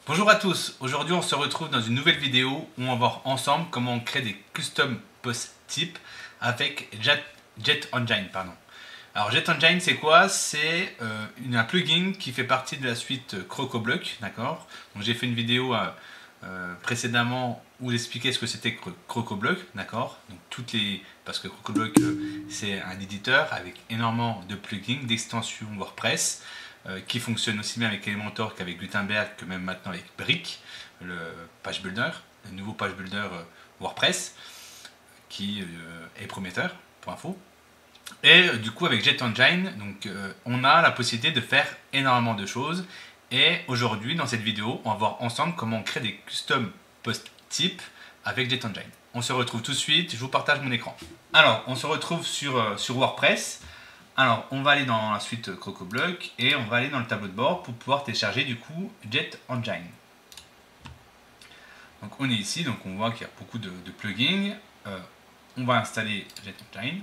Bonjour à tous, aujourd'hui on se retrouve dans une nouvelle vidéo où on va voir ensemble comment on crée des custom post types avec JetEngine. Alors JetEngine c'est quoi? C'est un plugin qui fait partie de la suite CrocoBlock, d'accord? Donc j'ai fait une vidéo précédemment où j'expliquais ce que c'était CrocoBlock, d'accord? Donc parce que CrocoBlock c'est un éditeur avec énormément de plugins, d'extensions WordPress qui fonctionne aussi bien avec Elementor qu'avec Gutenberg, que même maintenant avec Brick, le page builder, le nouveau page builder WordPress, qui est prometteur, pour info. Et du coup, avec JetEngine, on a la possibilité de faire énormément de choses. Et aujourd'hui, dans cette vidéo, on va voir ensemble comment on crée des custom post types avec JetEngine. On se retrouve tout de suite, je vous partage mon écran. Alors, on se retrouve sur WordPress. Alors, on va aller dans la suite CrocoBlock et on va aller dans le tableau de bord pour pouvoir télécharger du coup JetEngine. Donc, on est ici, donc on voit qu'il y a beaucoup de plugins. On va installer JetEngine,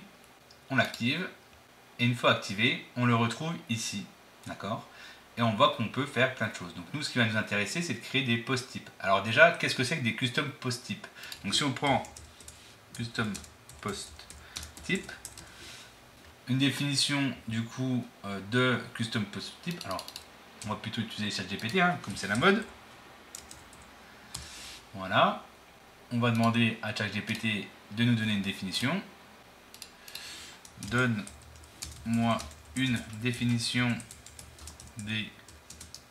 on l'active et une fois activé, on le retrouve ici, d'accord? Et on voit qu'on peut faire plein de choses. Donc, nous, ce qui va nous intéresser, c'est de créer des post types. Alors, déjà, qu'est-ce que c'est que des custom post types? Donc, si on prend custom post type, une définition du coup de custom post type. Alors, on va plutôt utiliser ChatGPT, comme c'est la mode. Voilà. On va demander à ChatGPT de nous donner une définition. Donne-moi une définition des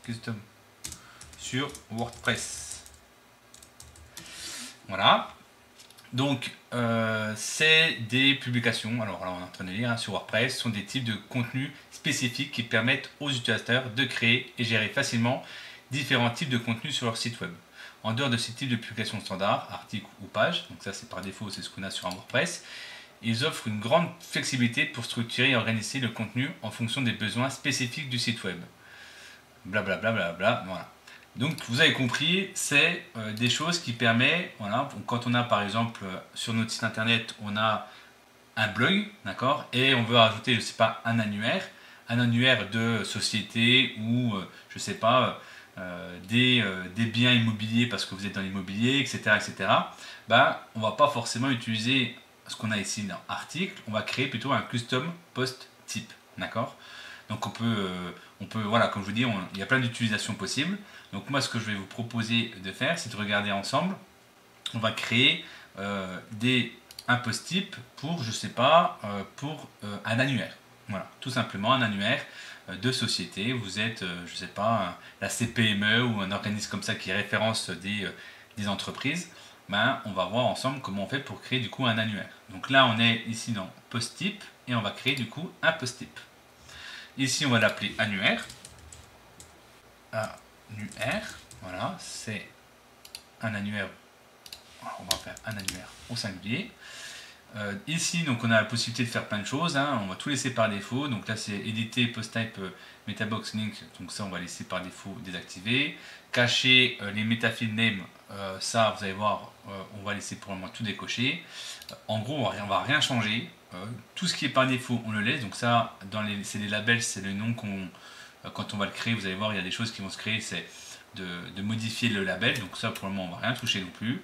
custom sur WordPress. Voilà. Donc, c'est des publications, alors là on est en train de lire sur WordPress, sont des types de contenus spécifiques qui permettent aux utilisateurs de créer et gérer facilement différents types de contenus sur leur site web. En dehors de ces types de publications standards, articles ou pages, donc ça c'est par défaut, c'est ce qu'on a sur un WordPress, ils offrent une grande flexibilité pour structurer et organiser le contenu en fonction des besoins spécifiques du site web. Blablabla, bla, bla, bla, voilà. Donc vous avez compris, c'est des choses qui permettent, voilà, quand on a par exemple sur notre site internet, on a un blog, d'accord, et on veut rajouter, je sais pas, un annuaire de société ou, je sais pas, des biens immobiliers parce que vous êtes dans l'immobilier, etc., etc., ben, on va pas forcément utiliser ce qu'on a ici dans article, on va créer plutôt un custom post type, d'accord? Donc on peut, voilà, comme je vous dis, il y a plein d'utilisations possibles. Donc moi, ce que je vais vous proposer de faire, c'est de regarder ensemble. On va créer un post type pour, je sais pas, pour un annuaire. Voilà, tout simplement un annuaire de société. Vous êtes, je sais pas, la CPME ou un organisme comme ça qui référence des entreprises. Ben, on va voir ensemble comment on fait pour créer du coup un annuaire. Donc là, on est ici dans post type et on va créer du coup un post type. Ici, on va l'appeler annuaire. Annuaire, voilà, c'est un annuaire. On va faire un annuaire au singulier. Ici, donc, on a la possibilité de faire plein de choses. On va tout laisser par défaut. Donc là, c'est éditer post type metabox link. Donc ça, on va laisser par défaut désactiver. Cacher les metafield name. Ça, vous allez voir, on va laisser pour le moment tout décocher. En gros, on va rien changer. Tout ce qui est par défaut, on le laisse. Donc ça, c'est les labels, c'est le nom quand on va le créer, vous allez voir, il y a des choses qui vont se créer, c'est de modifier le label. Donc ça, pour le moment, on va rien toucher non plus.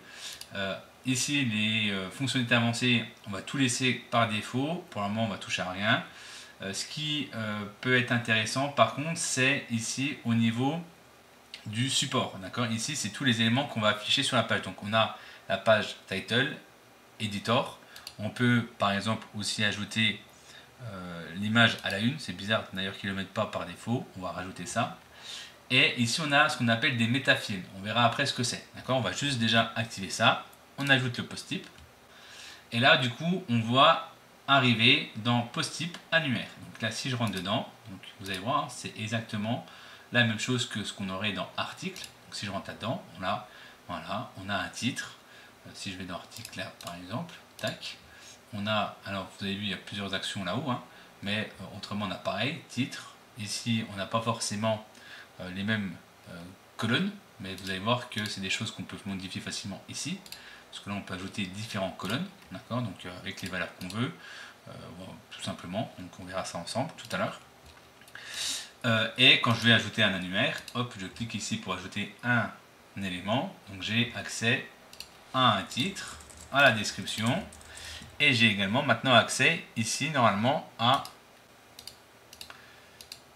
Ici, les fonctionnalités avancées, on va tout laisser par défaut. Pour le moment, on va toucher à rien. Ce qui peut être intéressant, par contre, c'est ici au niveau du support. D'accord. Ici, c'est tous les éléments qu'on va afficher sur la page. Donc, on a la page title, editor. On peut, par exemple, aussi ajouter l'image à la une. C'est bizarre d'ailleurs qu'ils ne le mettent pas par défaut. On va rajouter ça. Et ici, on a ce qu'on appelle des métafields. On verra après ce que c'est. D'accord. On va juste déjà activer ça. On ajoute le post type. Et là, du coup, on voit arriver dans post type annuaire. Donc là, si je rentre dedans, donc vous allez voir, c'est exactement la même chose que ce qu'on aurait dans article. Donc si je rentre là-dedans, voilà, on a un titre. Si je vais dans article là, par exemple, tac, on a, alors vous avez vu, il y a plusieurs actions là-haut, mais autrement, on a pareil, titre. Ici, on n'a pas forcément les mêmes colonnes, mais vous allez voir que c'est des choses qu'on peut modifier facilement ici. Parce que là, on peut ajouter différentes colonnes, d'accord, donc avec les valeurs qu'on veut, tout simplement. Donc on verra ça ensemble tout à l'heure. Et quand je vais ajouter un annuaire, hop, je clique ici pour ajouter un élément. Donc j'ai accès à un titre, à la description. Et j'ai également maintenant accès ici normalement à,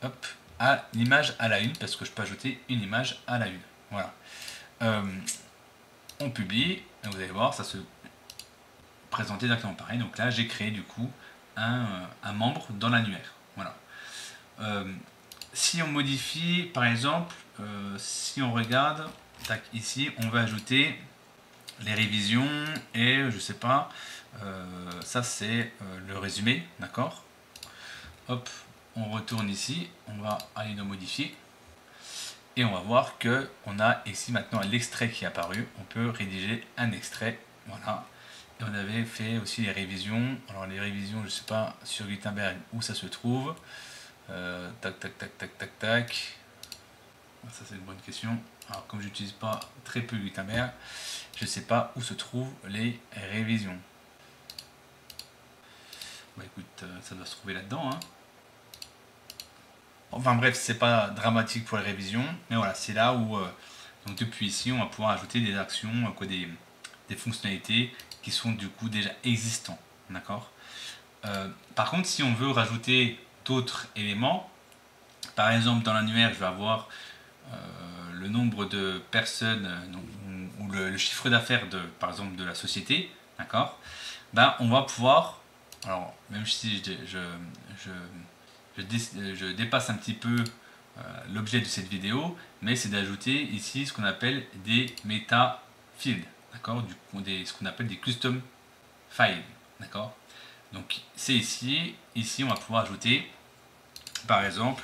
hop, à l'image à la une, parce que je peux ajouter une image à la une. Voilà. On publie, et vous allez voir, ça se présente exactement pareil. Donc là, j'ai créé du coup un membre dans l'annuaire. Voilà. Si on modifie, par exemple, si on regarde, tac, ici, on va ajouter les révisions et je sais pas, ça c'est le résumé, d'accord. Hop, on retourne ici, on va aller dans modifier et on va voir que on a ici maintenant l'extrait qui est apparu. On peut rédiger un extrait, voilà. Et on avait fait aussi les révisions. Alors les révisions, je sais pas sur Gutenberg où ça se trouve. Tac tac tac tac tac tac. Ça c'est une bonne question. Alors comme j'utilise pas très peu Gutenberg, je sais pas où se trouvent les révisions. Bah écoute, ça doit se trouver là-dedans, hein. Enfin bref, c'est pas dramatique pour les révisions, mais voilà, c'est là où donc depuis ici, on va pouvoir ajouter des actions, quoi, des fonctionnalités qui sont du coup déjà existants, d'accord. Par contre, si on veut rajouter d'autres éléments, par exemple dans l'annuaire, je vais avoir le nombre de personnes ou le chiffre d'affaires de, par exemple, de la société, d'accord. Ben, on va pouvoir, alors même si je dépasse un petit peu l'objet de cette vidéo, mais c'est d'ajouter ici ce qu'on appelle des meta fields, d'accord, ce qu'on appelle des custom files, d'accord. Donc c'est ici on va pouvoir ajouter par exemple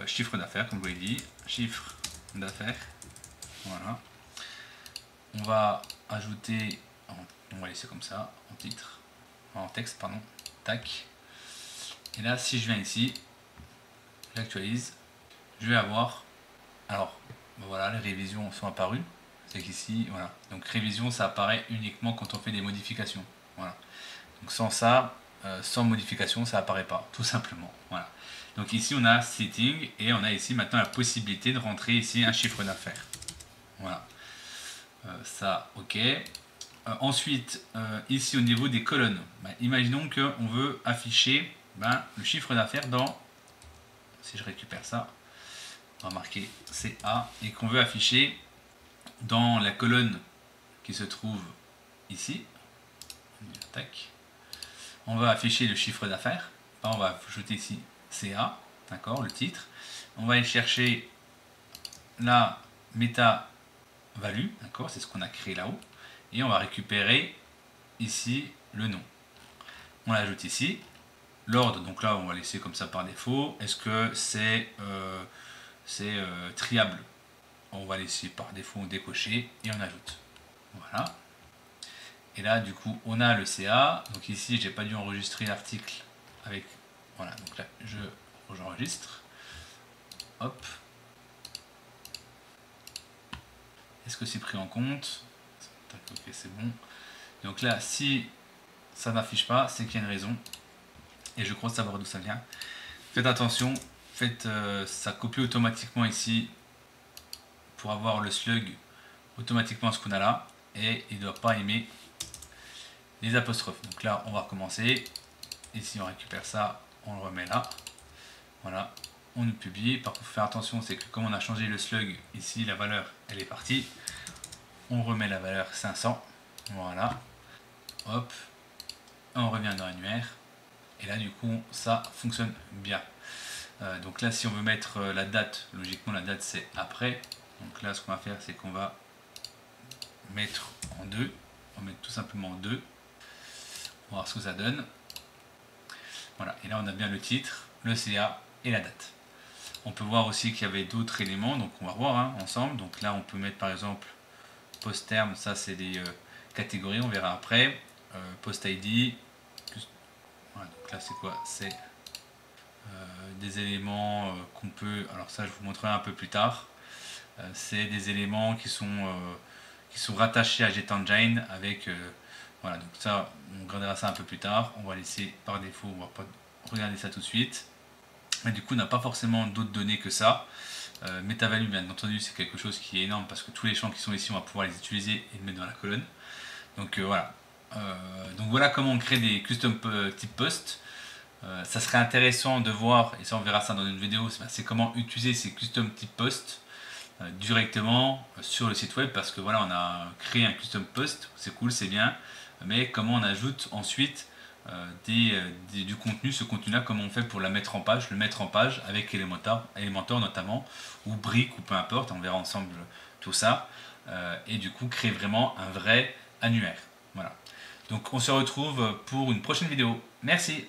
chiffre d'affaires, comme vous l'avez dit, chiffre d'affaires, voilà. On va ajouter, on va laisser comme ça en titre, en texte, pardon, tac. Et là, si je viens ici, j'actualise, je vais avoir, alors voilà, les révisions sont apparues. C'est qu'ici, voilà, donc révision, ça apparaît uniquement quand on fait des modifications. Voilà. Donc sans ça, sans modification, ça apparaît pas, tout simplement. Voilà. Donc ici, on a setting et on a ici maintenant la possibilité de rentrer ici un chiffre d'affaires. Voilà. Ça, ok. Ensuite, ici au niveau des colonnes, imaginons qu'on veut afficher le chiffre d'affaires dans, si je récupère ça, on va marquer CA, et qu'on veut afficher dans la colonne qui se trouve ici. Tac. On va afficher le chiffre d'affaires. On va ajouter ici CA, d'accord, le titre. On va aller chercher la méta value, d'accord, c'est ce qu'on a créé là-haut. Et on va récupérer ici le nom. On l'ajoute ici. L'ordre, donc là on va laisser comme ça par défaut. Est-ce que c'est triable? On va laisser par défaut décocher et on ajoute. Voilà. Et là du coup on a le CA. Donc ici j'ai pas dû enregistrer l'article avec. Voilà, donc là j'enregistre. Hop. Est-ce que c'est pris en compte? Ok, c'est bon. Donc là, si ça n'affiche pas, c'est qu'il y a une raison. Et je crois savoir d'où ça vient. Faites attention, faites ça copie automatiquement ici pour avoir le slug automatiquement ce qu'on a là. Et il ne doit pas aimer les apostrophes. Donc là, on va recommencer. Ici, on récupère ça, on le remet là. Voilà, on le publie. Par contre, faire attention, c'est que comme on a changé le slug, ici, la valeur, elle est partie. On remet la valeur 500. Voilà. Hop. On revient dans l'annuaire. Et là, du coup, ça fonctionne bien. Donc là, si on veut mettre la date, logiquement, la date, c'est après. Donc là, ce qu'on va faire, c'est qu'on va mettre en 2. On va mettre tout simplement en 2. On va voir ce que ça donne. Voilà. Et là, on a bien le titre, le CA et la date. On peut voir aussi qu'il y avait d'autres éléments. Donc, on va voir ensemble. Donc là, on peut mettre, par exemple, post-terme. Ça, c'est des catégories. On verra après. Post-ID. Voilà, donc là, c'est quoi? C'est des éléments qu'on peut, alors ça je vous montrerai un peu plus tard, c'est des éléments qui sont rattachés à JetEngine avec, voilà, donc ça on regardera ça un peu plus tard, on va laisser par défaut, on va pas regarder ça tout de suite. Mais du coup, on n'a pas forcément d'autres données que ça. MetaValue, bien entendu, c'est quelque chose qui est énorme parce que tous les champs qui sont ici, on va pouvoir les utiliser et les mettre dans la colonne. Donc voilà. Donc voilà comment on crée des custom type post. Ça serait intéressant de voir, et ça on verra ça dans une vidéo, c'est comment utiliser ces custom type post directement sur le site web, parce que voilà, on a créé un custom post, c'est cool, c'est bien, mais comment on ajoute ensuite du contenu, ce contenu-là, comment on fait pour la mettre en page, le mettre en page avec Elementor notamment, ou Brick, ou peu importe, on verra ensemble tout ça, et du coup créer vraiment un vrai annuaire. Voilà. Donc on se retrouve pour une prochaine vidéo. Merci.